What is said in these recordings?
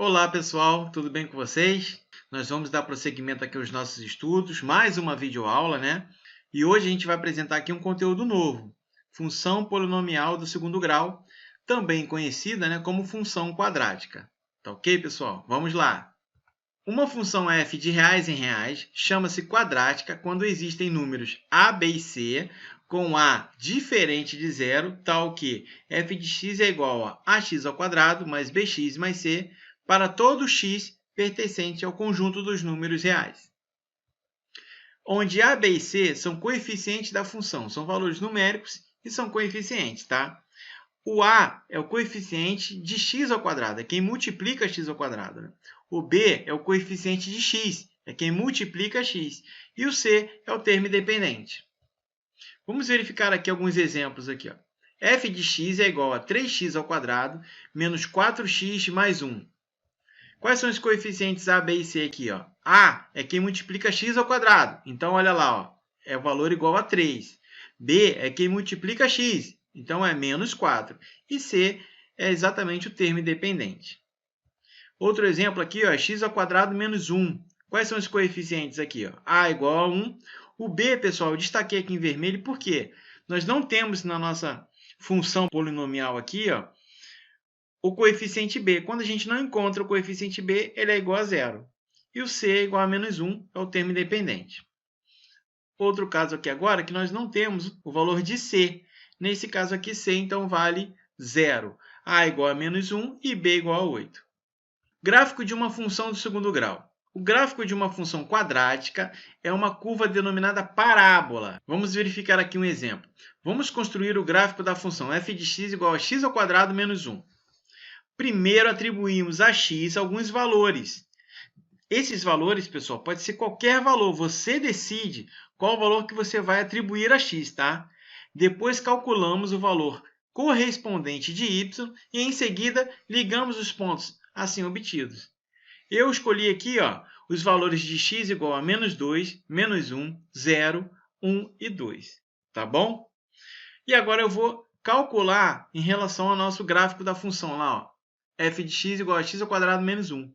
Olá pessoal, tudo bem com vocês? Nós vamos dar prosseguimento aqui aos nossos estudos, mais uma videoaula, né? E hoje a gente vai apresentar aqui um conteúdo novo, função polinomial do segundo grau, também conhecida, né, como função quadrática. Tá ok, pessoal? Vamos lá! Uma função f de reais em reais chama-se quadrática quando existem números a, b e c com a diferente de zero, tal que f de x é igual a ax ao quadrado mais bx mais c para todo x pertencente ao conjunto dos números reais. Onde a, b e c são coeficientes da função, são valores numéricos e são coeficientes, tá? O a é o coeficiente de x ao quadrado, é quem multiplica x ao quadrado, né? O b é o coeficiente de x, é quem multiplica x. E o c é o termo independente. Vamos verificar aqui alguns exemplos. Aqui, ó. F de x é igual a 3x ao quadrado menos 4x mais 1. Quais são os coeficientes a, b e c aqui? Ó? A é quem multiplica x ao quadrado. Então, olha lá, ó, é o valor igual a 3. B é quem multiplica x. Então, é menos 4. E c é exatamente o termo independente. Outro exemplo aqui, ó, x ao quadrado menos 1. Quais são os coeficientes aqui? Ó? A igual a 1. O b, pessoal, eu destaquei aqui em vermelho porque nós não temos na nossa função polinomial aqui, ó, o coeficiente b. Quando a gente não encontra o coeficiente b, ele é igual a zero. E o c é igual a menos 1, é o termo independente. Outro caso aqui agora, que nós não temos o valor de c. Nesse caso aqui, c, então, vale zero. A igual a menos 1 e b igual a 8. Gráfico de uma função do segundo grau. O gráfico de uma função quadrática é uma curva denominada parábola. Vamos verificar aqui um exemplo. Vamos construir o gráfico da função f de x igual a x ao quadrado menos 1. Primeiro, atribuímos a x alguns valores. Esses valores, pessoal, pode ser qualquer valor. Você decide qual valor que você vai atribuir a x, tá? Depois, calculamos o valor correspondente de y e, em seguida, ligamos os pontos assim obtidos. Eu escolhi aqui, ó, os valores de x igual a menos 2, menos 1, 0, 1 e 2. Tá bom? E agora eu vou calcular em relação ao nosso gráfico da função lá, ó, f de x igual a x ao quadrado menos 1.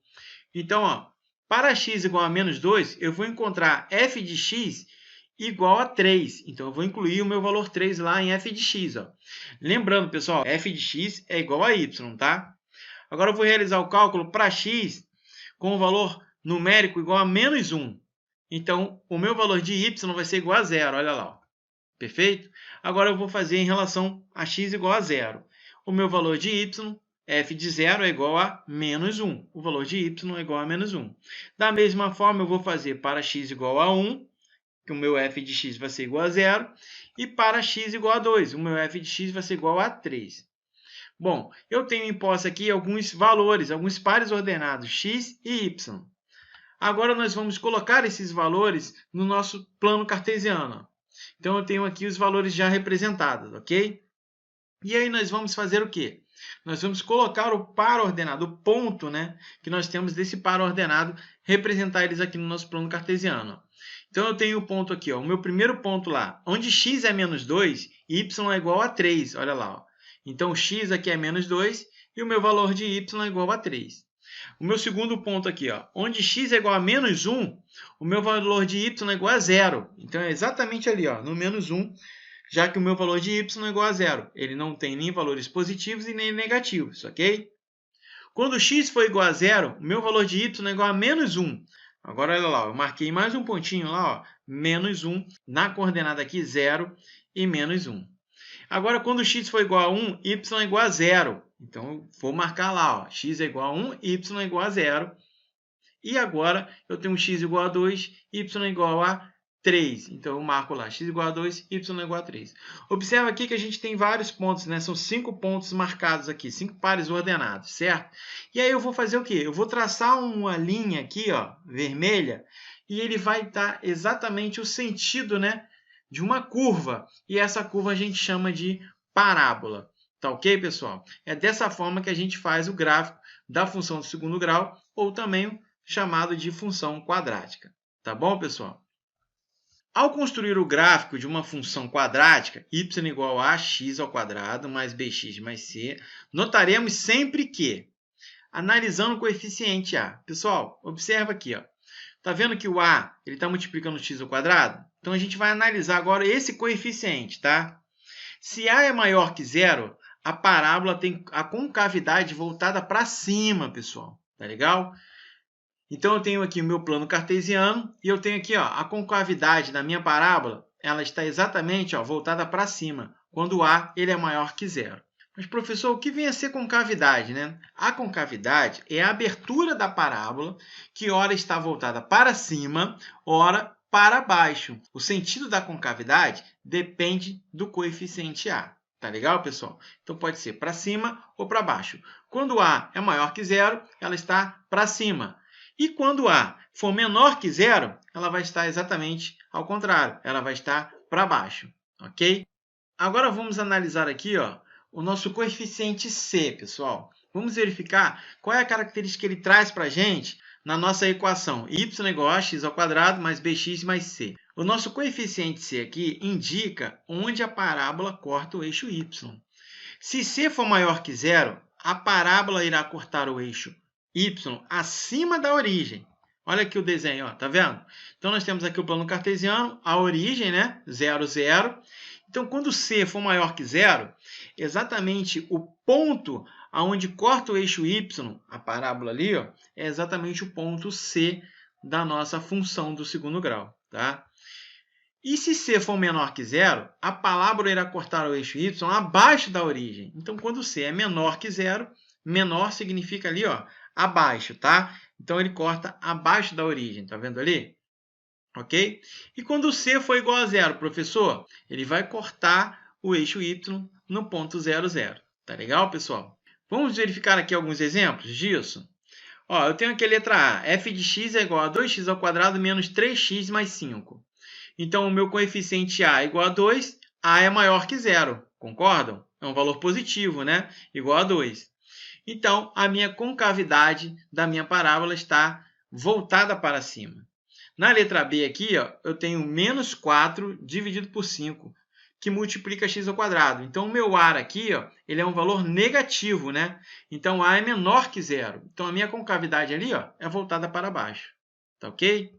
Então, ó, para x igual a menos 2, eu vou encontrar f de x igual a 3. Então, eu vou incluir o meu valor 3 lá em f de x. Ó. Lembrando, pessoal, f de x é igual a y, tá? Agora, eu vou realizar o cálculo para x com o valor numérico igual a menos 1. Então, o meu valor de y vai ser igual a 0. Olha lá. Ó. Perfeito? Agora, eu vou fazer em relação a x igual a 0. O meu valor de y, f de 0 é igual a menos 1. O valor de y é igual a menos 1. Da mesma forma, eu vou fazer para x igual a 1, que o meu f de x vai ser igual a 0. E para x igual a 2, o meu f de x vai ser igual a 3. Bom, eu tenho em posse aqui alguns valores, alguns pares ordenados, x e y. Agora, nós vamos colocar esses valores no nosso plano cartesiano. Então, eu tenho aqui os valores já representados, ok? E aí, nós vamos fazer o quê? Nós vamos colocar o par ordenado, o ponto, né, que nós temos desse par ordenado, representar eles aqui no nosso plano cartesiano. Então, eu tenho o ponto aqui, ó, o meu primeiro ponto lá, onde x é menos 2, y é igual a 3. Olha lá, ó. Então, o x aqui é menos 2 e o meu valor de y é igual a 3. O meu segundo ponto aqui, ó, onde x é igual a menos 1, o meu valor de y é igual a 0. Então, é exatamente ali, ó, no menos 1, já que o meu valor de y é igual a 0. Ele não tem nem valores positivos e nem negativos, ok? Quando x for igual a 0, o meu valor de y é igual a menos 1. Agora, olha lá, eu marquei mais um pontinho lá, ó, menos 1, na coordenada aqui, 0 e menos 1. Agora, quando x for igual a 1, y é igual a 0. Então, eu vou marcar lá, ó, x é igual a 1, y é igual a 0. E agora, eu tenho x igual a 2, y é igual a 3. Então, eu marco lá, x igual a 2, y é igual a 3. Observa aqui que a gente tem vários pontos, né? São 5 pontos marcados aqui, 5 pares ordenados, certo? E aí, eu vou fazer o quê? Eu vou traçar uma linha aqui, ó, vermelha, e ele vai dar exatamente o sentido, né, de uma curva. E essa curva a gente chama de parábola. Tá ok, pessoal? É dessa forma que a gente faz o gráfico da função do segundo grau, ou também chamado de função quadrática. Tá bom, pessoal? Ao construir o gráfico de uma função quadrática, y igual a ax ao quadrado mais bx mais c, notaremos sempre que analisando o coeficiente a. Pessoal, observa aqui, ó. Tá vendo que o a está multiplicando o x ao quadrado? Então, a gente vai analisar agora esse coeficiente, tá? Se a é maior que zero, a parábola tem a concavidade voltada para cima, pessoal. Tá legal? Então, eu tenho aqui o meu plano cartesiano e eu tenho aqui ó, a concavidade da minha parábola. Ela está exatamente ó, voltada para cima, quando o a ele é maior que zero. Mas, professor, o que vem a ser concavidade, né? A concavidade é a abertura da parábola que ora está voltada para cima, ora para baixo. O sentido da concavidade depende do coeficiente a. Tá legal, pessoal? Então, pode ser para cima ou para baixo. Quando a é maior que zero, ela está para cima. E quando a for menor que zero, ela vai estar exatamente ao contrário. Ela vai estar para baixo, ok? Agora, vamos analisar aqui ó, o nosso coeficiente c, pessoal. Vamos verificar qual é a característica que ele traz para a gente na nossa equação. Y igual a x ao quadrado mais bx mais c. O nosso coeficiente c aqui indica onde a parábola corta o eixo y. Se c for maior que zero, a parábola irá cortar o eixo y acima da origem. Olha aqui o desenho, ó, tá vendo? Então, nós temos aqui o plano cartesiano, a origem, né? 0, 0. Então, quando c for maior que zero, exatamente o ponto aonde corta o eixo y, a parábola ali, ó, é exatamente o ponto c da nossa função do segundo grau. Tá? E se c for menor que zero, a parábola irá cortar o eixo y abaixo da origem. Então, quando c é menor que zero, menor significa ali ó, abaixo. Tá? Então, ele corta abaixo da origem. Tá vendo ali? Ok? E quando c for igual a zero, professor, ele vai cortar o eixo y no ponto 0, 0. Tá legal, pessoal? Vamos verificar aqui alguns exemplos disso? Ó, eu tenho aqui a letra a. f de x é igual a 2x ao quadrado menos 3x mais 5. Então, o meu coeficiente a é igual a 2, a é maior que zero. Concordam? É um valor positivo, né? Igual a 2. Então, a minha concavidade da minha parábola está voltada para cima. Na letra B aqui, ó, eu tenho menos 4 dividido por 5, que multiplica x ao quadrado. Então, o meu a aqui ó, ele é um valor negativo, né? Então, a é menor que zero. Então, a minha concavidade ali ó, é voltada para baixo. Tá ok?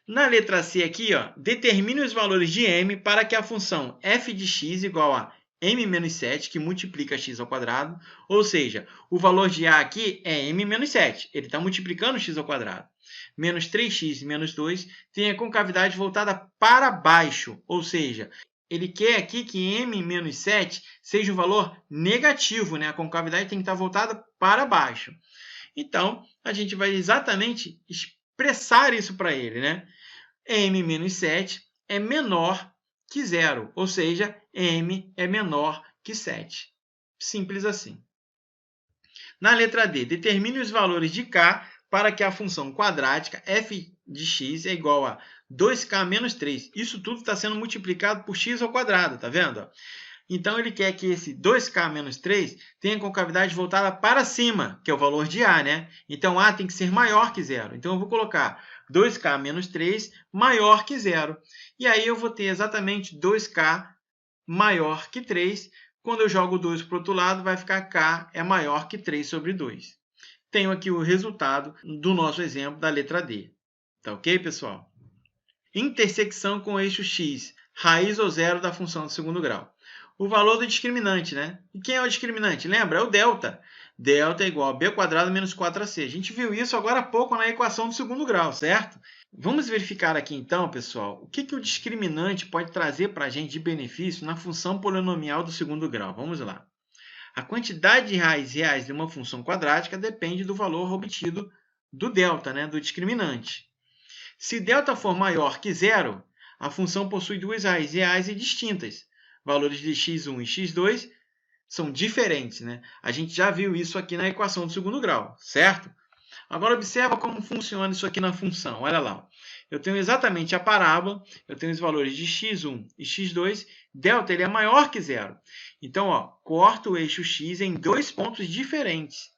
Na letra C aqui, ó, determine os valores de m para que a função f de x igual a m menos 7, que multiplica x ao quadrado. Ou seja, o valor de a aqui é m menos 7. Ele está multiplicando x ao quadrado. Menos 3x menos 2 tem a concavidade voltada para baixo. Ou seja, ele quer aqui que m menos 7 seja um valor negativo, né? A concavidade tem que estar voltada para baixo. Então, a gente vai exatamente expressar isso para ele, né? m menos 7 é menor que zero, ou seja, m é menor que 7. Simples assim. Na letra D, determine os valores de k para que a função quadrática f de x é igual a 2k menos 3. Isso tudo está sendo multiplicado por x ao quadrado, tá vendo? Então, ele quer que esse 2k menos 3 tenha concavidade voltada para cima, que é o valor de a, né? Então, a tem que ser maior que zero. Então, eu vou colocar 2k menos 3 maior que zero. E aí, eu vou ter exatamente 2k maior que 3. Quando eu jogo 2 para o outro lado, vai ficar k é maior que 3 sobre 2. Tenho aqui o resultado do nosso exemplo da letra D. Tá ok, pessoal? Intersecção com o eixo x, raiz ou zero da função do segundo grau. O valor do discriminante, né? E quem é o discriminante? Lembra? É o delta. Delta é igual a b quadrado menos 4ac. A gente viu isso agora há pouco na equação do segundo grau, certo? Vamos verificar aqui então, pessoal, o que o discriminante pode trazer para a gente de benefício na função polinomial do segundo grau. Vamos lá. A quantidade de raízes reais de uma função quadrática depende do valor obtido do delta, né? Do discriminante. Se delta for maior que zero, a função possui duas raízes reais e distintas. Valores de x1 e x2 são diferentes, né? A gente já viu isso aqui na equação do segundo grau, certo? Agora, observa como funciona isso aqui na função. Olha lá. Eu tenho exatamente a parábola, eu tenho os valores de x1 e x2. Delta ele é maior que zero. Então, ó, corto o eixo x em dois pontos diferentes.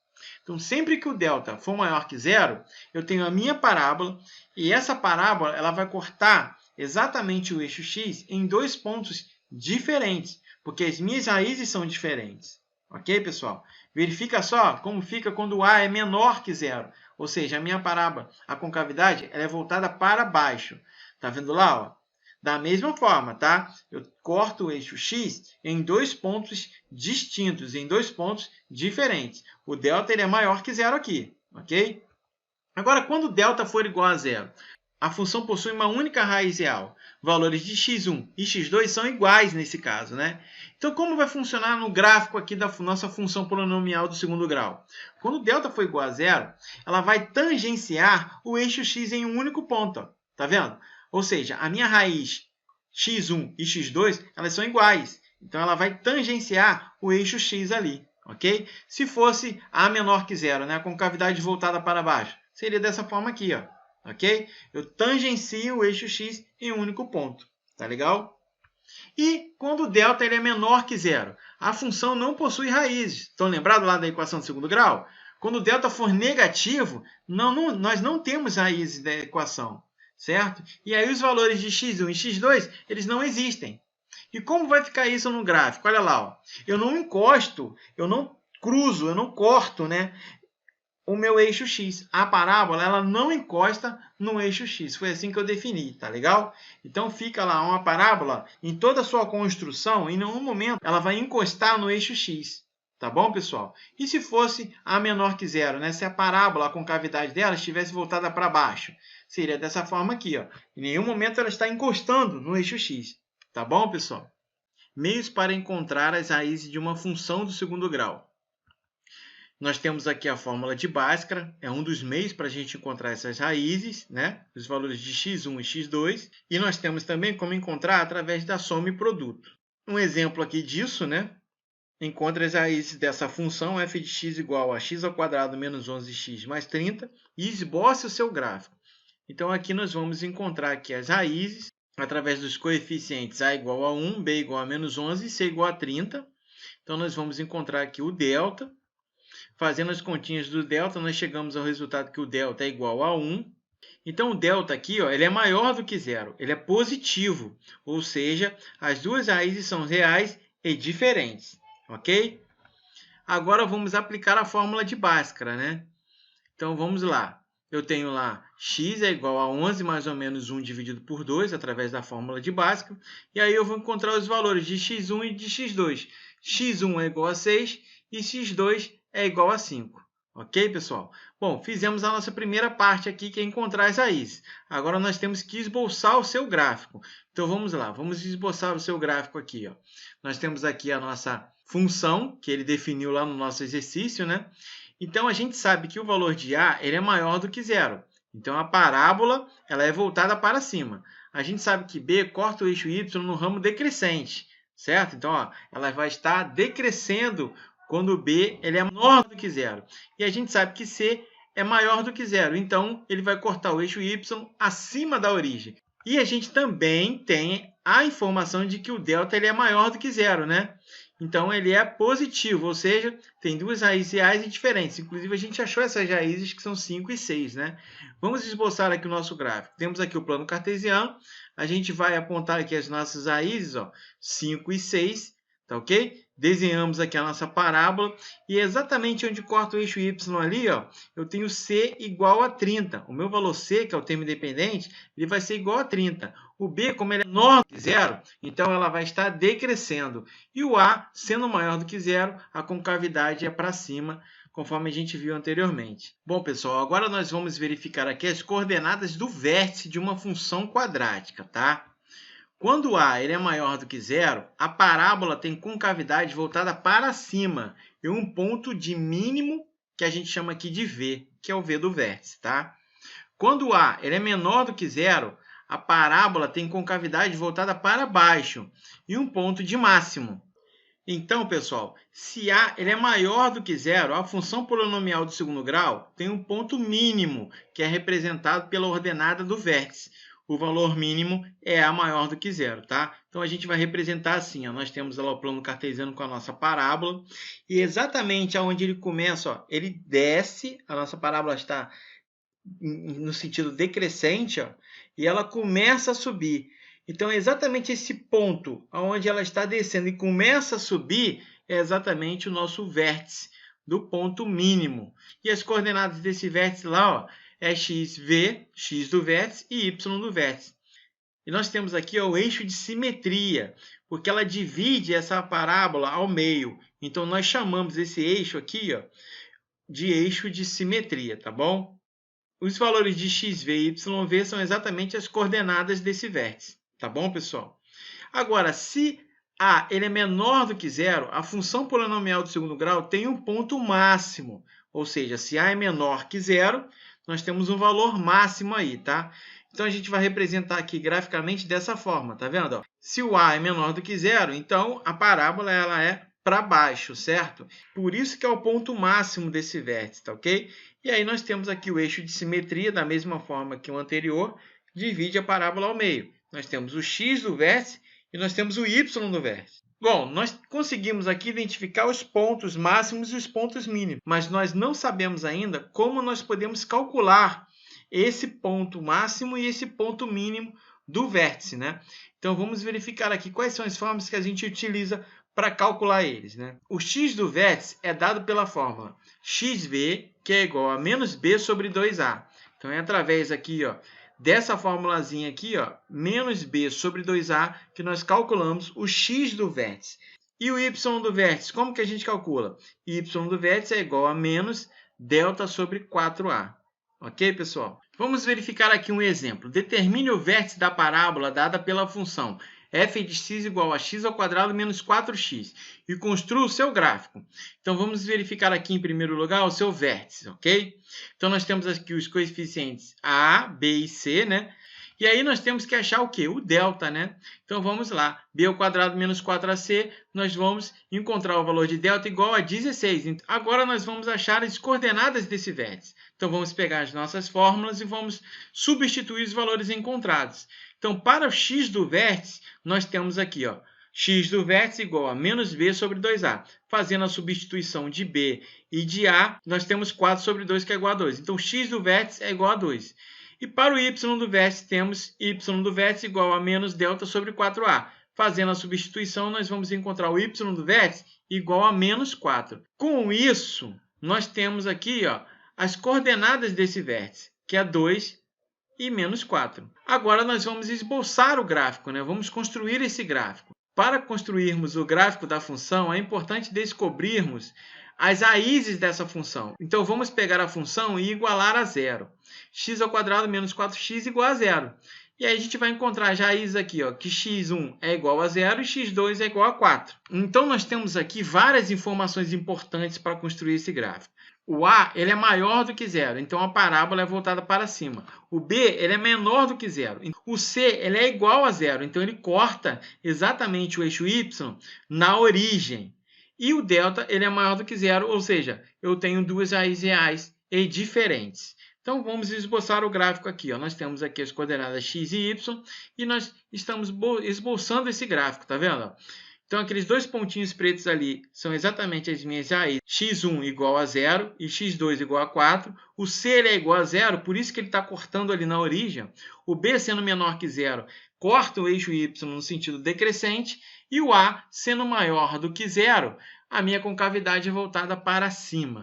Então, sempre que o delta for maior que zero, eu tenho a minha parábola, e essa parábola ela vai cortar exatamente o eixo x em dois pontos diferentes, porque as minhas raízes são diferentes. Ok, pessoal? Verifica só como fica quando A é menor que zero. Ou seja, a minha parábola, a concavidade, ela é voltada para baixo. Tá vendo lá, ó? Da mesma forma, tá? Eu corto o eixo x em dois pontos distintos, em dois pontos diferentes. O delta ele é maior que zero aqui, ok? Agora, quando delta for igual a zero, a função possui uma única raiz real. Valores de x1 e x2 são iguais nesse caso, né? Então, como vai funcionar no gráfico aqui da nossa função polinomial do segundo grau? Quando delta for igual a zero, ela vai tangenciar o eixo x em um único ponto. Ó. Tá vendo? Ou seja, a minha raiz x1 e x2 elas são iguais. Então, ela vai tangenciar o eixo x ali. Ok? Se fosse a menor que zero, né? A concavidade voltada para baixo, seria dessa forma aqui, ó. Ok? Eu tangencio o eixo x em um único ponto. Tá legal? E quando o delta ele é menor que zero, a função não possui raízes. Estão lembrados lá da equação de segundo grau? Quando o delta for negativo, nós não temos raízes da equação. Certo? E aí os valores de x1 e x2 eles não existem. E como vai ficar isso no gráfico? Olha lá, ó. Eu não encosto, eu não cruzo, eu não corto, né, o meu eixo x. A parábola ela não encosta no eixo x. Foi assim que eu defini, tá legal? Então fica lá uma parábola em toda a sua construção, em nenhum momento ela vai encostar no eixo x. Tá bom, pessoal? E se fosse a menor que zero, né? Se a parábola, a concavidade dela estivesse voltada para baixo, seria dessa forma aqui, ó. Em nenhum momento ela está encostando no eixo x. Tá bom, pessoal? Meios para encontrar as raízes de uma função do segundo grau. Nós temos aqui a fórmula de Bhaskara, é um dos meios para a gente encontrar essas raízes, né? Os valores de x1 e x2. E nós temos também como encontrar através da soma e produto. Um exemplo aqui disso, né? Encontre as raízes dessa função f de x igual a x ao quadrado menos 11x mais 30 e esboce o seu gráfico. Então, aqui nós vamos encontrar aqui as raízes através dos coeficientes a igual a 1, b igual a menos 11 e c igual a 30. Então, nós vamos encontrar aqui o delta. Fazendo as continhas do delta, nós chegamos ao resultado que o delta é igual a 1. Então, o delta aqui ó, ele é maior do que zero, ele é positivo. Ou seja, as duas raízes são reais e diferentes. Ok? Agora, vamos aplicar a fórmula de Bhaskara, né? Então, vamos lá. Eu tenho lá x é igual a 11 mais ou menos 1 dividido por 2, através da fórmula de Bhaskara. E aí eu vou encontrar os valores de x1 e de x2. x1 é igual a 6 e x2 é igual a 5. Ok, pessoal? Bom, fizemos a nossa primeira parte aqui, que é encontrar as raízes. Agora, nós temos que esboçar o seu gráfico. Então, vamos lá. Vamos esboçar o seu gráfico aqui. Ó. Nós temos aqui a nossa função, que ele definiu lá no nosso exercício, né? Então, a gente sabe que o valor de A ele é maior do que zero. Então, a parábola ela é voltada para cima. A gente sabe que B corta o eixo Y no ramo decrescente, certo? Então, ó, ela vai estar decrescendo quando B ele é menor do que zero. E a gente sabe que C é maior do que zero. Então, ele vai cortar o eixo Y acima da origem. E a gente também tem a informação de que o delta ele é maior do que zero, né? Então, ele é positivo, ou seja, tem duas raízes reais e diferentes. Inclusive, a gente achou essas raízes que são 5 e 6, né? Vamos esboçar aqui o nosso gráfico. Temos aqui o plano cartesiano. A gente vai apontar aqui as nossas raízes, ó, 5 e 6, tá ok? Desenhamos aqui a nossa parábola e exatamente onde corta o eixo Y ali, ó, eu tenho C igual a 30. O meu valor C, que é o termo independente, ele vai ser igual a 30. O B, como ele é menor do que zero, então ela vai estar decrescendo. E o A, sendo maior do que zero, a concavidade é para cima, conforme a gente viu anteriormente. Bom, pessoal, agora nós vamos verificar aqui as coordenadas do vértice de uma função quadrática, tá? Quando A ele é maior do que zero, a parábola tem concavidade voltada para cima e um ponto de mínimo que a gente chama aqui de V, que é o V do vértice, tá? Quando A ele é menor do que zero, a parábola tem concavidade voltada para baixo e um ponto de máximo. Então, pessoal, se A ele é maior do que zero, a função polinomial do segundo grau tem um ponto mínimo, que é representado pela ordenada do vértice. O valor mínimo é A maior do que zero, tá? Então, a gente vai representar assim, ó. Nós temos lá o plano cartesiano com a nossa parábola. E exatamente aonde ele começa, ó, ele desce, a nossa parábola está no sentido decrescente, ó, e ela começa a subir. Então, exatamente esse ponto onde ela está descendo e começa a subir é exatamente o nosso vértice do ponto mínimo. E as coordenadas desse vértice lá, ó, é xv, x do vértice, e y do vértice. E nós temos aqui ó, o eixo de simetria, porque ela divide essa parábola ao meio. Então, nós chamamos esse eixo aqui ó, de eixo de simetria, tá bom? Os valores de xv e yv são exatamente as coordenadas desse vértice, tá bom, pessoal? Agora, se a ele é menor do que zero, a função polinomial do segundo grau tem um ponto máximo. Ou seja, se a é menor que zero, nós temos um valor máximo aí, tá? Então, a gente vai representar aqui graficamente dessa forma, tá vendo? Se o a é menor do que zero, então a parábola ela é para baixo, certo? Por isso que é o ponto máximo desse vértice, tá ok? E aí nós temos aqui o eixo de simetria, da mesma forma que o anterior, divide a parábola ao meio. Nós temos o x do vértice e nós temos o y do vértice. Bom, nós conseguimos aqui identificar os pontos máximos e os pontos mínimos, mas nós não sabemos ainda como nós podemos calcular esse ponto máximo e esse ponto mínimo do vértice, né? Então, vamos verificar aqui quais são as formas que a gente utiliza para calcular eles, né? O x do vértice é dado pela fórmula xv, que é igual a menos b sobre 2a. Então, é através aqui, ó, dessa formulazinha aqui, ó, menos b sobre 2a, que nós calculamos o x do vértice. E o y do vértice, como que a gente calcula? Y do vértice é igual a menos delta sobre 4a. Ok, pessoal? Vamos verificar aqui um exemplo. Determine o vértice da parábola dada pela função f de x igual a x ao quadrado menos 4x e construa o seu gráfico. Então, vamos verificar aqui, em primeiro lugar, o seu vértice, ok? Então, nós temos aqui os coeficientes a, b e c, né? E aí, nós temos que achar o quê? O delta, né? Então, vamos lá. b ao quadrado menos 4ac, nós vamos encontrar o valor de delta igual a 16. Agora, nós vamos achar as coordenadas desse vértice. Então, vamos pegar as nossas fórmulas e vamos substituir os valores encontrados. Então, para o x do vértice, nós temos aqui, ó, x do vértice igual a menos b sobre 2a. Fazendo a substituição de b e de a, nós temos 4 sobre 2, que é igual a 2. Então, x do vértice é igual a 2. E para o y do vértice, temos y do vértice igual a menos delta sobre 4a. Fazendo a substituição, nós vamos encontrar o y do vértice igual a menos 4. Com isso, nós temos aqui ó, as coordenadas desse vértice, que é 2 e menos 4. Agora, nós vamos esboçar o gráfico, né? Vamos construir esse gráfico. Para construirmos o gráfico da função, é importante descobrirmos as raízes dessa função. Então, vamos pegar a função e igualar a zero. X ao quadrado menos 4x igual a zero. E aí a gente vai encontrar as raízes aqui, ó, que x1 é igual a zero e x2 é igual a 4. Então, nós temos aqui várias informações importantes para construir esse gráfico. O a ele é maior do que zero, então a parábola é voltada para cima. O b ele é menor do que zero. O c ele é igual a zero, então ele corta exatamente o eixo y na origem. E o delta ele é maior do que zero, ou seja, eu tenho duas raízes reais e diferentes. Então, vamos esboçar o gráfico aqui. Ó. Nós temos aqui as coordenadas x e y e nós estamos esboçando esse gráfico, tá vendo? Então, aqueles dois pontinhos pretos ali são exatamente as minhas raízes. x1 igual a 0 e x2 igual a 4. O c ele é igual a 0, por isso que ele está cortando ali na origem. O b sendo menor que 0, corta o eixo y no sentido decrescente. E o a sendo maior do que 0, a minha concavidade é voltada para cima.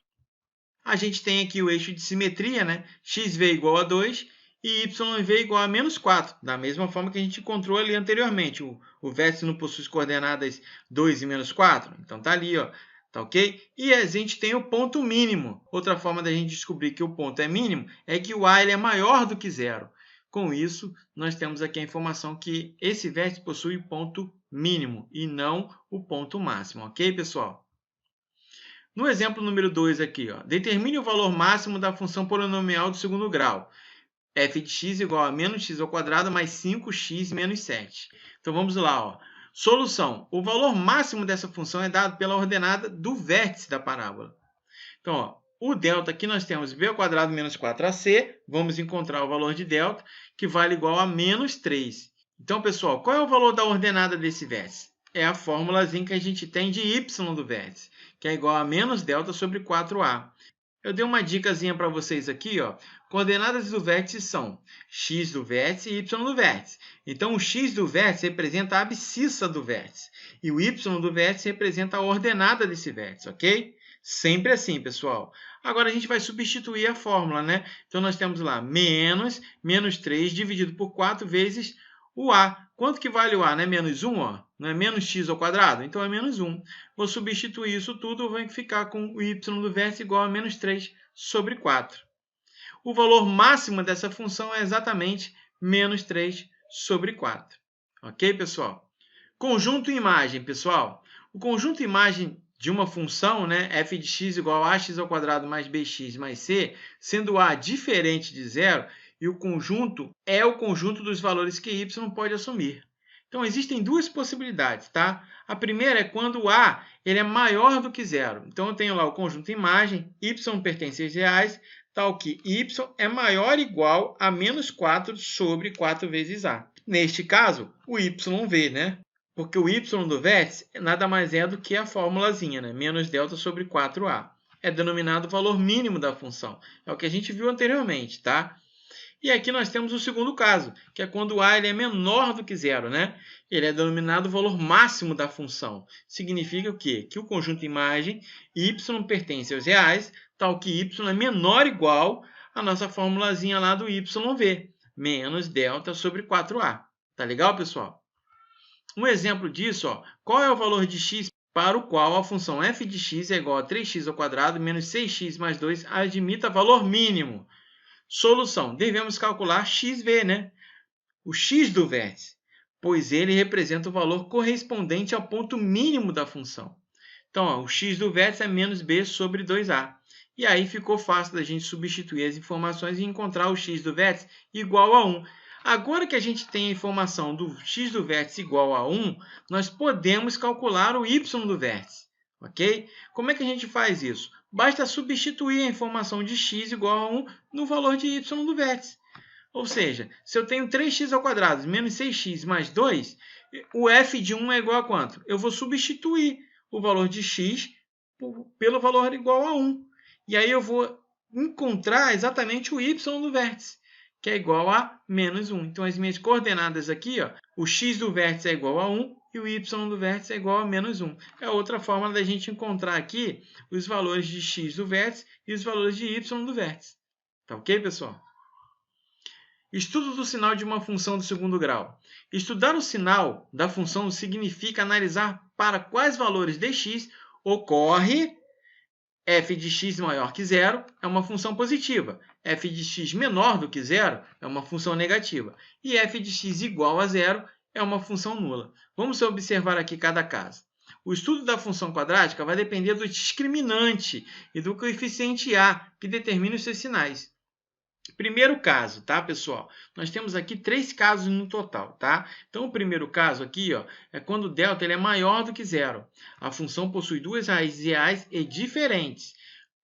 A gente tem aqui o eixo de simetria, né? xv igual a 2 e yv igual a menos 4, da mesma forma que a gente encontrou ali anteriormente. O vértice não possui as coordenadas 2 e menos 4, então tá ali, ó, tá ok? E a gente tem o ponto mínimo. Outra forma da gente descobrir que o ponto é mínimo é que o a ele é maior do que 0. Com isso, nós temos aqui a informação que esse vértice possui ponto mínimo e não o ponto máximo, ok, pessoal? No exemplo número 2 aqui, ó, determine o valor máximo da função polinomial do segundo grau. F de x igual a menos x ao quadrado mais 5x menos 7. Então, vamos lá. Ó. Solução. O valor máximo dessa função é dado pela ordenada do vértice da parábola. Então, ó, o delta aqui nós temos b ao quadrado menos 4ac. Vamos encontrar o valor de delta, que vale igual a menos 3. Então, pessoal, qual é o valor da ordenada desse vértice? É a fórmulazinha que a gente tem de y do vértice, que é igual a menos delta sobre 4a. Eu dei uma dicasinha para vocês aqui, ó. Coordenadas do vértice são x do vértice e y do vértice. Então, o x do vértice representa a abscissa do vértice. E o y do vértice representa a ordenada desse vértice, ok? Sempre assim, pessoal. Agora a gente vai substituir a fórmula, né? Então nós temos lá menos 3 dividido por 4 vezes o a. Quanto que vale o a, né? Menos 1, ó. Não é menos x ao quadrado? Então é menos 1. Vou substituir isso tudo, vou ficar com o y do vértice igual a menos 3 sobre 4. O valor máximo dessa função é exatamente menos 3 sobre 4. Ok, pessoal? Conjunto imagem, pessoal. O conjunto imagem de uma função, né, f de x igual a ax ao quadrado mais bx mais c, sendo a diferente de zero, e o conjunto é o conjunto dos valores que y pode assumir. Então, existem duas possibilidades, tá? A primeira é quando o a ele é maior do que zero. Então, eu tenho lá o conjunto imagem, y pertence aos reais, tal que y é maior ou igual a menos 4 sobre 4 vezes a. Neste caso, o yv, né? Porque o y do vértice nada mais é do que a formulazinha, né? Menos delta sobre 4a. É denominado o valor mínimo da função. É o que a gente viu anteriormente, tá? E aqui nós temos o segundo caso, que é quando a ele é menor do que zero, né? Ele é denominado o valor máximo da função. Significa o quê? Que o conjunto imagem y pertence aos reais, tal que y é menor ou igual à nossa formulazinha lá do yv, menos delta sobre 4a. Tá legal, pessoal? Um exemplo disso, ó, qual é o valor de x para o qual a função f de x é igual a 3x ao quadrado menos 6x mais 2 admita valor mínimo? Solução. Devemos calcular xv, né? O x do vértice, pois ele representa o valor correspondente ao ponto mínimo da função. Então, ó, o x do vértice é menos b sobre 2a. E aí ficou fácil da gente substituir as informações e encontrar o x do vértice igual a 1. Agora que a gente tem a informação do x do vértice igual a 1, nós podemos calcular o y do vértice, ok? Como é que a gente faz isso? Basta substituir a informação de x igual a 1 no valor de y do vértice. Ou seja, se eu tenho 3x ao quadrado menos 6x mais 2, o f de 1 é igual a quanto? Eu vou substituir o valor de x pelo valor igual a 1. E aí eu vou encontrar exatamente o y do vértice, que é igual a menos 1. Então, as minhas coordenadas aqui, ó, o x do vértice é igual a 1 e o y do vértice é igual a menos 1. É outra forma da gente encontrar aqui os valores de x do vértice e os valores de y do vértice. Tá ok, pessoal? Estudo do sinal de uma função do segundo grau. Estudar o sinal da função significa analisar para quais valores de x ocorre f de x maior que zero é uma função positiva. F de x menor do que zero é uma função negativa. E f de x igual a zero é uma função nula. Vamos observar aqui cada caso. O estudo da função quadrática vai depender do discriminante e do coeficiente a, que determina os seus sinais. Primeiro caso, tá, pessoal? Nós temos aqui 3 casos no total, tá? Então, o primeiro caso aqui, ó, é quando o delta ele é maior do que zero. A função possui duas raízes reais e diferentes.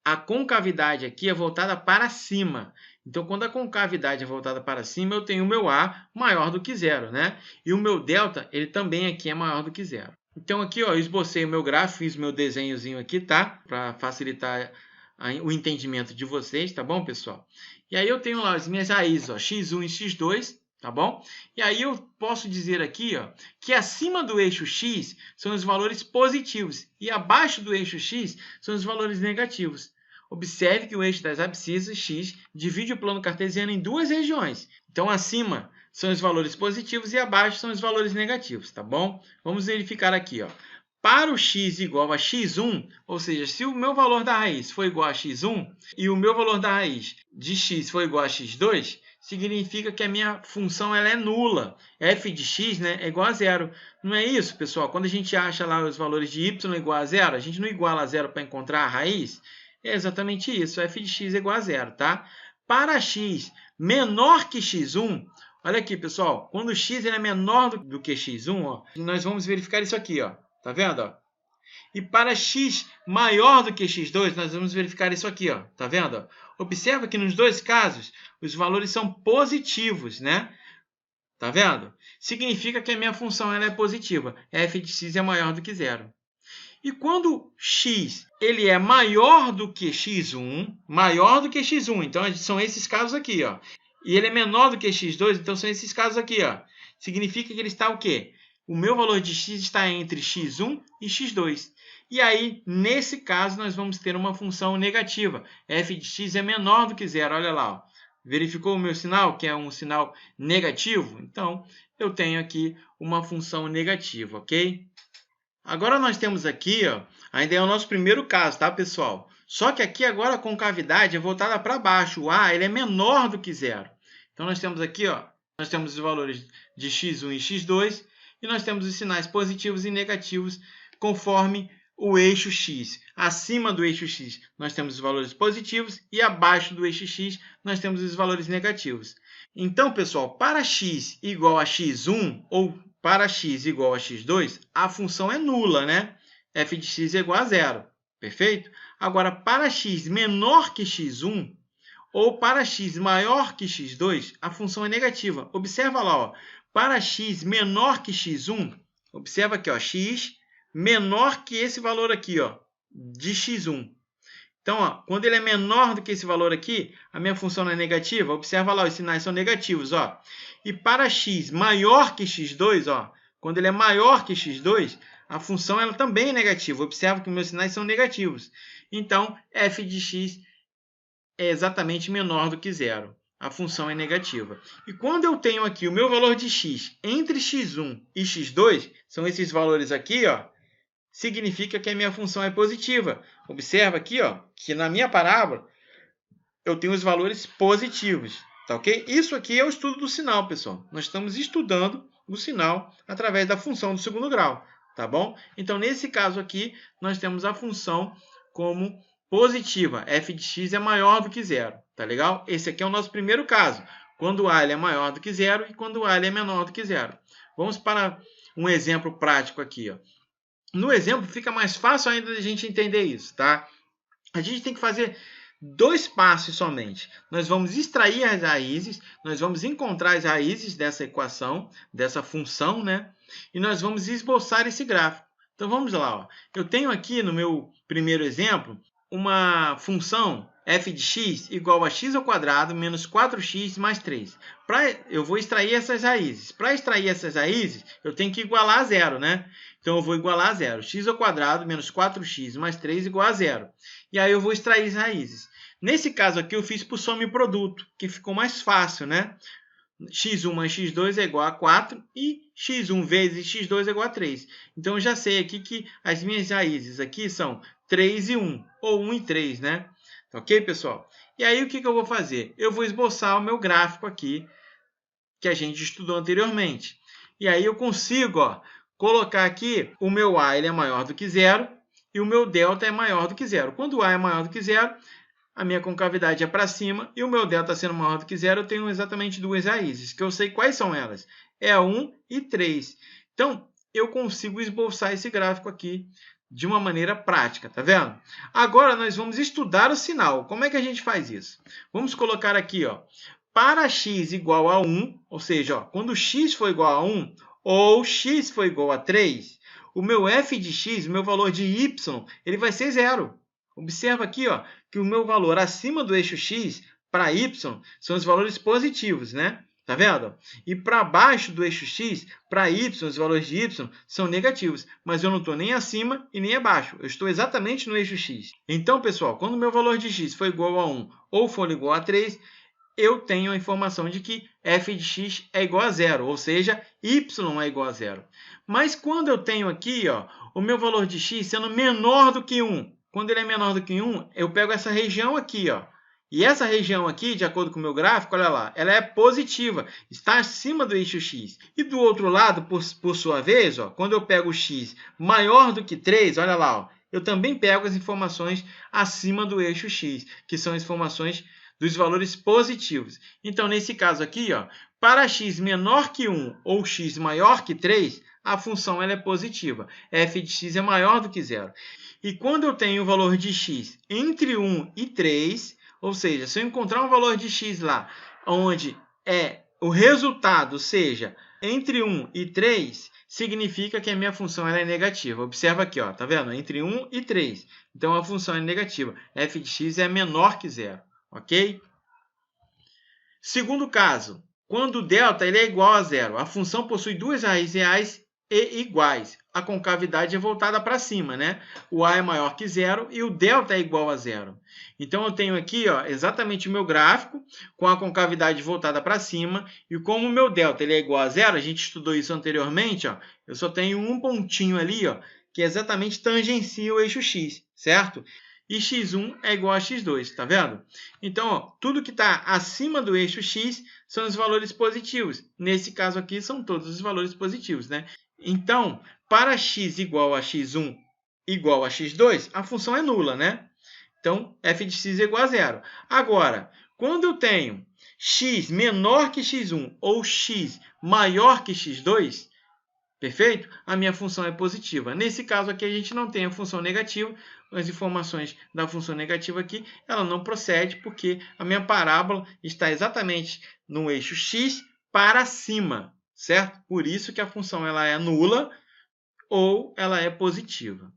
A concavidade aqui é voltada para cima. Então, quando a concavidade é voltada para cima, eu tenho o meu a maior do que zero, né? E o meu delta, ele também aqui é maior do que zero. Então, aqui, ó, eu esbocei o meu gráfico, fiz o meu desenhozinho aqui, tá? Para facilitar o entendimento de vocês, tá bom, pessoal? E aí eu tenho lá as minhas raízes, ó, x1 e x2, tá bom? E aí eu posso dizer aqui, ó, que acima do eixo x são os valores positivos e abaixo do eixo x são os valores negativos. Observe que o eixo das abscissas x divide o plano cartesiano em duas regiões. Então, acima são os valores positivos e abaixo são os valores negativos, tá bom? Vamos verificar aqui, ó. Para o x igual a x1, ou seja, se o meu valor da raiz for igual a x1 e o meu valor da raiz de x for igual a x2, significa que a minha função ela é nula. F de x, né, é igual a zero. Não é isso, pessoal? Quando a gente acha lá os valores de y igual a zero, a gente não iguala a zero para encontrar a raiz? É exatamente isso, f de x é igual a zero, tá? Para x menor que x1, olha aqui, pessoal, quando x ele é menor do que x1, ó, nós vamos verificar isso aqui, ó. Tá vendo? Ó? E para x maior do que x2, nós vamos verificar isso aqui. Ó. Tá vendo? Ó? Observa que nos dois casos, os valores são positivos, né? Tá vendo? Significa que a minha função ela é positiva. F de x é maior do que zero. E quando x ele é maior do que x1, então são esses casos aqui. Ó. E ele é menor do que x2, então são esses casos aqui. Ó. Significa que ele está o quê? O meu valor de x está entre x1 e x2. E aí, nesse caso, nós vamos ter uma função negativa. f de x é menor do que zero. Olha lá, ó. Verificou o meu sinal, que é um sinal negativo? Então, eu tenho aqui uma função negativa, ok? Agora nós temos aqui, ó, ainda é o nosso primeiro caso, tá, pessoal? Só que aqui agora a concavidade é voltada para baixo. O A ele é menor do que zero. Então, nós temos aqui, ó, nós temos os valores de x1 e x2, e nós temos os sinais positivos e negativos conforme o eixo x. Acima do eixo x, nós temos os valores positivos, e abaixo do eixo x, nós temos os valores negativos. Então, pessoal, para x igual a x1, ou para x igual a x2, a função é nula, né? f de x é igual a zero, perfeito? Agora, para x menor que x1, ou para x maior que x2, a função é negativa. Observa lá, ó, para x menor que x1, observa aqui, ó, x menor que esse valor aqui, ó, de x1. Então, ó, quando ele é menor do que esse valor aqui, a minha função não é negativa. Observa lá, os sinais são negativos, ó. E para x maior que x2, ó, quando ele é maior que x2, a função ela também é negativa. Observa que meus sinais são negativos. Então, f de x é exatamente menor do que zero. A função é negativa. E quando eu tenho aqui o meu valor de x entre x1 e x2, são esses valores aqui, ó, significa que a minha função é positiva. Observa aqui, ó, que na minha parábola eu tenho os valores positivos, tá ok? Isso aqui é o estudo do sinal, pessoal. Nós estamos estudando o sinal através da função do segundo grau, tá bom? Então, nesse caso aqui, nós temos a função como positiva. f de x é maior do que zero, tá legal? Esse aqui é o nosso primeiro caso, quando a é maior do que zero e quando a é menor do que zero. Vamos para um exemplo prático aqui, ó. No exemplo, fica mais fácil ainda de a gente entender isso, tá? A gente tem que fazer 2 passos somente. Nós vamos extrair as raízes, nós vamos encontrar as raízes dessa equação, dessa função, né? E nós vamos esboçar esse gráfico. Então, vamos lá, ó. Eu tenho aqui no meu primeiro exemplo uma função f de x igual a x ao quadrado menos 4x mais 3. Eu vou extrair essas raízes. Para extrair essas raízes, eu tenho que igualar a zero, né? Então, eu vou igualar a zero. X ao quadrado menos 4x mais 3 igual a zero. E aí, eu vou extrair as raízes. Nesse caso aqui, eu fiz por soma e produto, que ficou mais fácil, né? x1 mais x2 é igual a 4 e x1 vezes x2 é igual a 3. Então, eu já sei aqui que as minhas raízes aqui são 3 e 1, ou 1 e 3, né? Ok, pessoal? E aí, o que eu vou fazer? Eu vou esboçar o meu gráfico aqui, que a gente estudou anteriormente. E aí, eu consigo, ó, colocar aqui o meu a ele é maior do que zero e o meu delta é maior do que zero. Quando o a é maior do que zero, a minha concavidade é para cima e o meu delta sendo maior do que zero, eu tenho exatamente duas raízes, que eu sei quais são elas. É a 1 e 3. Então, eu consigo esboçar esse gráfico aqui de uma maneira prática, tá vendo? Agora, nós vamos estudar o sinal. Como é que a gente faz isso? Vamos colocar aqui, ó, para x igual a 1, ou seja, ó, quando x for igual a 1 ou x for igual a 3, o meu f de x, o meu valor de y, ele vai ser zero. Observa aqui, ó, que o meu valor acima do eixo x para y são os valores positivos, né? Tá vendo? E para baixo do eixo x, para y, os valores de y são negativos. Mas eu não estou nem acima e nem abaixo. Eu estou exatamente no eixo x. Então, pessoal, quando o meu valor de x for igual a 1 ou for igual a 3, eu tenho a informação de que f de x é igual a zero, ou seja, y é igual a zero. Mas quando eu tenho aqui, ó, o meu valor de x sendo menor do que 1, quando ele é menor do que 1, eu pego essa região aqui, ó. E essa região aqui, de acordo com o meu gráfico, olha lá, ela é positiva, está acima do eixo x. E do outro lado, por sua vez, ó, quando eu pego o x maior do que 3, olha lá, ó, eu também pego as informações acima do eixo x, que são as informações dos valores positivos. Então, nesse caso aqui, ó, para x menor que 1 ou x maior que 3, a função ela é positiva. f de x é maior do que zero. E quando eu tenho o valor de x entre 1 e 3, ou seja, se eu encontrar um valor de x lá, onde o resultado seja entre 1 e 3, significa que a minha função ela é negativa. Observa aqui, ó, tá vendo? Entre 1 e 3. Então, a função é negativa. f de x é menor que zero. Ok? Segundo caso, quando o delta ele é igual a zero, a função possui duas raízes reais e iguais. A concavidade é voltada para cima, né? O A é maior que zero e o delta é igual a zero. Então, eu tenho aqui ó, exatamente o meu gráfico com a concavidade voltada para cima. E como o meu delta ele é igual a zero, a gente estudou isso anteriormente, ó, eu só tenho um pontinho ali, ó, que exatamente tangencia o eixo x, certo? E x1 é igual a x2, tá vendo? Então, ó, tudo que está acima do eixo x são os valores positivos. Nesse caso aqui, são todos os valores positivos, né? Então, para x igual a x1 igual a x2, a função é nula, né? Então, f de x é igual a zero. Agora, quando eu tenho x menor que x1 ou x maior que x2, perfeito? A minha função é positiva. Nesse caso aqui, a gente não tem a função negativa. As informações da função negativa aqui, ela não procede porque a minha parábola está exatamente no eixo x para cima, certo? Por isso que a função ela é nula ou ela é positiva.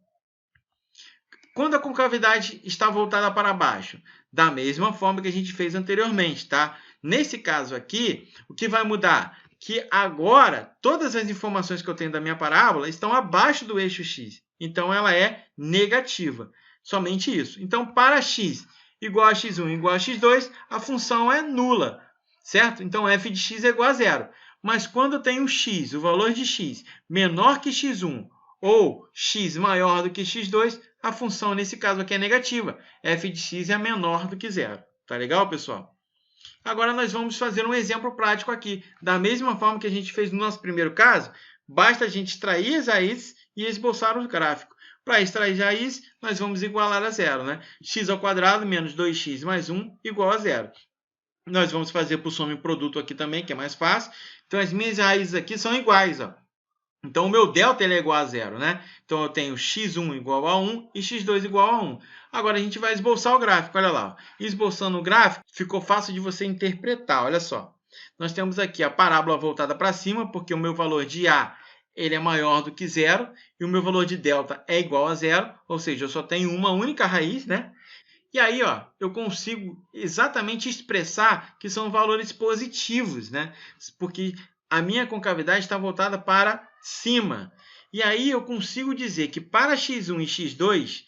Quando a concavidade está voltada para baixo? Da mesma forma que a gente fez anteriormente, tá? Nesse caso aqui, o que vai mudar? Que agora, todas as informações que eu tenho da minha parábola estão abaixo do eixo x. Então, ela é negativa. Somente isso. Então, para x igual a x1 igual a x2, a função é nula, certo? Então, f de x é igual a zero. Mas quando eu tenho x, o valor de x, menor que x1 ou x maior do que x2, a função nesse caso aqui é negativa. F de x é menor do que zero. Tá legal, pessoal? Agora nós vamos fazer um exemplo prático aqui. Da mesma forma que a gente fez no nosso primeiro caso, basta a gente extrair as raízes e esboçar o gráfico. Para extrair raízes, nós vamos igualar a zero, né? X ao quadrado menos 2x mais 1 igual a zero. Nós vamos fazer por soma e produto aqui também, que é mais fácil. Então, as minhas raízes aqui são iguais, ó. Então, o meu delta ele é igual a zero, né? Então, eu tenho x1 igual a 1 e x2 igual a 1. Agora, a gente vai esboçar o gráfico, olha lá. Esboçando o gráfico, ficou fácil de você interpretar, olha só. Nós temos aqui a parábola voltada para cima, porque o meu valor de A ele é maior do que zero, e o meu valor de delta é igual a zero, ou seja, eu só tenho uma única raiz, né? E aí, ó, eu consigo exatamente expressar que são valores positivos, né? Porque a minha concavidade está voltada para cima. E aí eu consigo dizer que para x1 e x2,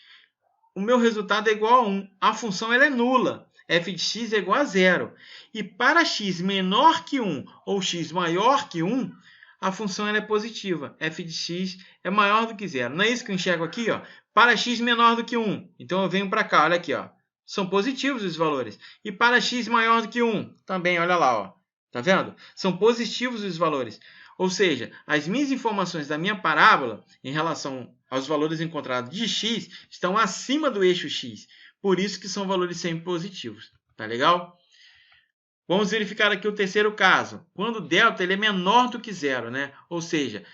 o meu resultado é igual a 1. A função ela é nula. F de x é igual a zero. E para x menor que 1 ou x maior que 1, a função ela é positiva. F de x é maior do que zero. Não é isso que eu enxergo aqui? Ó? Para x menor do que 1. Então eu venho para cá, olha aqui. Ó. São positivos os valores. E para x maior do que 1, também, olha lá. Ó. Tá vendo? São positivos os valores. Ou seja, as minhas informações da minha parábola em relação aos valores encontrados de x estão acima do eixo x. Por isso que são valores sempre positivos. Tá legal? Vamos verificar aqui o terceiro caso. Quando delta ele é menor do que zero, né? Ou seja,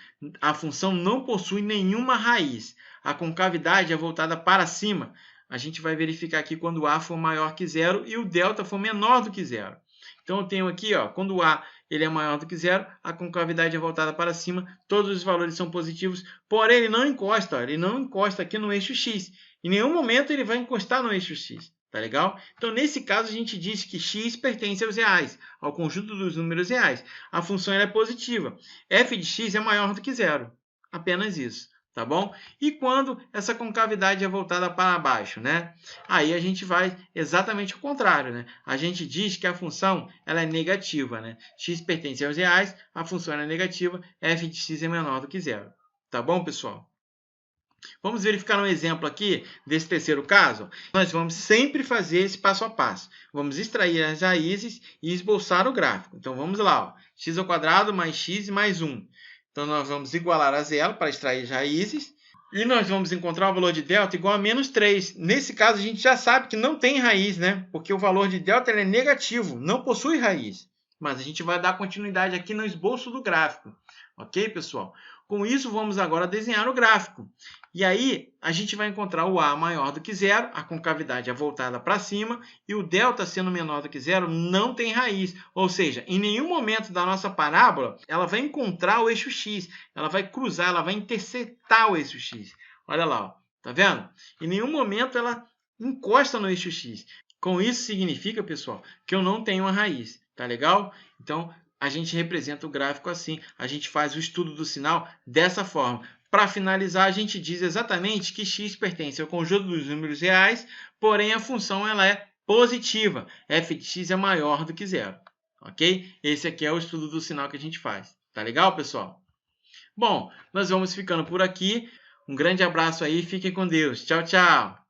a função não possui nenhuma raiz. A concavidade é voltada para cima. A gente vai verificar aqui quando A for maior que zero e o delta for menor do que zero. Então, eu tenho aqui, ó, quando o A ele é maior do que zero, a concavidade é voltada para cima, todos os valores são positivos, porém ele não encosta, ó, ele não encosta aqui no eixo x. Em nenhum momento ele vai encostar no eixo x. Tá legal? Então, nesse caso, a gente diz que x pertence aos reais, ao conjunto dos números reais. A função é positiva. F de x é maior do que zero. Apenas isso. Tá bom? E quando essa concavidade é voltada para baixo, né? Aí a gente vai exatamente ao contrário, né? A gente diz que a função ela é negativa, né? X pertence aos reais, a função é negativa, f de x é menor do que zero. Tá bom, pessoal? Vamos verificar um exemplo aqui desse terceiro caso? Nós vamos sempre fazer esse passo a passo. Vamos extrair as raízes e esboçar o gráfico. Então, vamos lá. Ó. X ao quadrado mais x mais 1. Então, nós vamos igualar a zero para extrair as raízes. E nós vamos encontrar o valor de delta igual a menos 3. Nesse caso, a gente já sabe que não tem raiz, né? Porque o valor de delta é negativo, não possui raiz. Mas a gente vai dar continuidade aqui no esboço do gráfico. Ok, pessoal? Com isso, vamos agora desenhar o gráfico. E aí, a gente vai encontrar o A maior do que zero, a concavidade é voltada para cima, e o delta sendo menor do que zero não tem raiz. Ou seja, em nenhum momento da nossa parábola, ela vai encontrar o eixo x. Ela vai cruzar, ela vai interceptar o eixo x. Olha lá, ó. Tá vendo? Em nenhum momento ela encosta no eixo x. Com isso, significa, pessoal, que eu não tenho uma raiz. Tá legal? Então, a gente representa o gráfico assim. A gente faz o estudo do sinal dessa forma. Para finalizar, a gente diz exatamente que x pertence ao conjunto dos números reais, porém a função ela é positiva. f de x é maior do que zero. Ok? Esse aqui é o estudo do sinal que a gente faz. Tá legal, pessoal? Bom, nós vamos ficando por aqui. Um grande abraço aí, fiquem com Deus. Tchau, tchau!